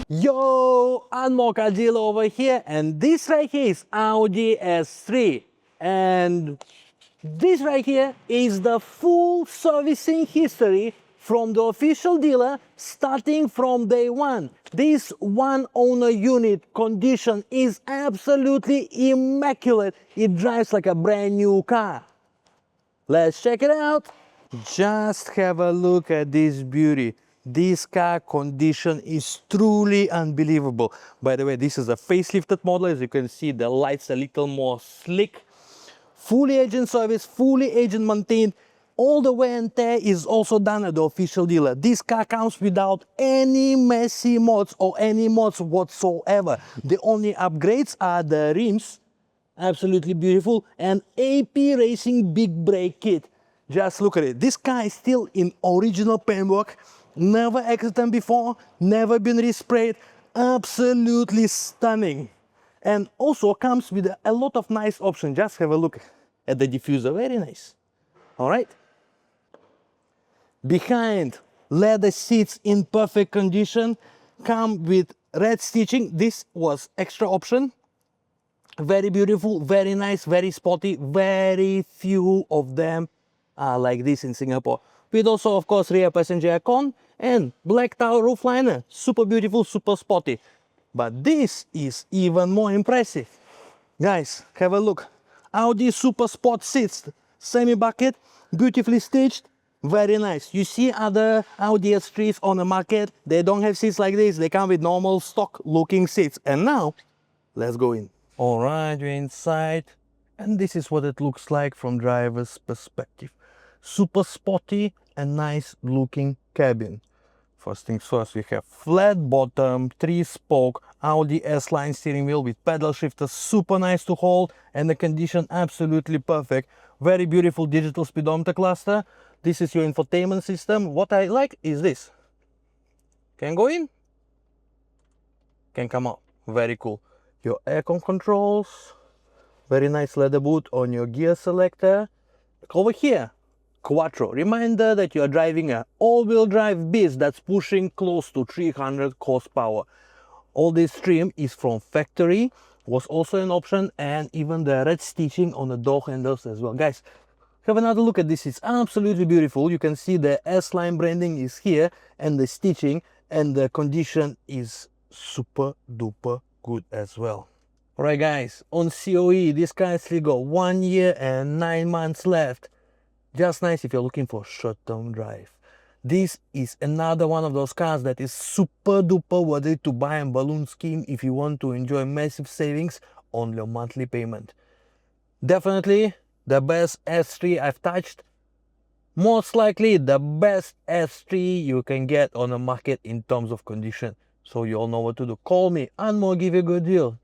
Yo, angmohcardealer over here, and this right here is Audi S3, and this right here is the full servicing history from the official dealer starting from day one. This one owner unit condition is absolutely immaculate. It drives like a brand new car. Let's check it out. Just have a look at this beauty. This car condition is truly unbelievable. By the way, this is a facelifted model. As you can see, the lights a little more slick. Fully agent service, fully agent maintained. All the wear and tear is also done at the official dealer. This car comes without any messy mods or any mods whatsoever. The only upgrades are the rims, absolutely beautiful, and AP Racing big brake kit. Just look at it. This car is still in original paintwork. Never accident before, never been resprayed. Absolutely stunning. And also comes with a lot of nice options. Just have a look at the diffuser, very nice. All right. Behind, leather seats in perfect condition, come with red stitching. This was extra option. Very beautiful, very nice, very sporty. Very few of them are like this in Singapore. With also, of course, rear passenger aircon and black tile roof liner. Super beautiful, super sporty. But this is even more impressive. Guys, have a look. Audi Super Sport seats, semi-bucket, beautifully stitched, very nice. You see other Audi S3s on the market, they don't have seats like this. They come with normal stock looking seats. And now, let's go in. All right, we're inside. And this is what it looks like from driver's perspective. Super sporty and nice looking cabin. First things first, we have flat bottom, 3-spoke Audi S-line steering wheel with pedal shifters, super nice to hold, and the condition absolutely perfect. Very beautiful digital speedometer cluster. This is your infotainment system. What I like is this. Can go in, can come out. Very cool. Your aircon controls, very nice leather boot on your gear selector. Over here, Quattro. Reminder that you are driving an all-wheel drive beast that's pushing close to 300 horsepower. All this trim is from factory, was also an option, and even the red stitching on the door handles as well. Guys, have another look at this. It's absolutely beautiful. You can see the S-line branding is here and the stitching, and the condition is super duper good as well. Alright guys, on COE, this car still got 1 year and 9 months left. Just nice if you're looking for short-term drive. This is another one of those cars that is super duper worthy to buy and balloon scheme if you want to enjoy massive savings on your monthly payment. Definitely the best S3 I've touched. Most likely the best S3 you can get on the market in terms of condition. So you all know what to do. Call me, 𝐬𝐷, give you a good deal.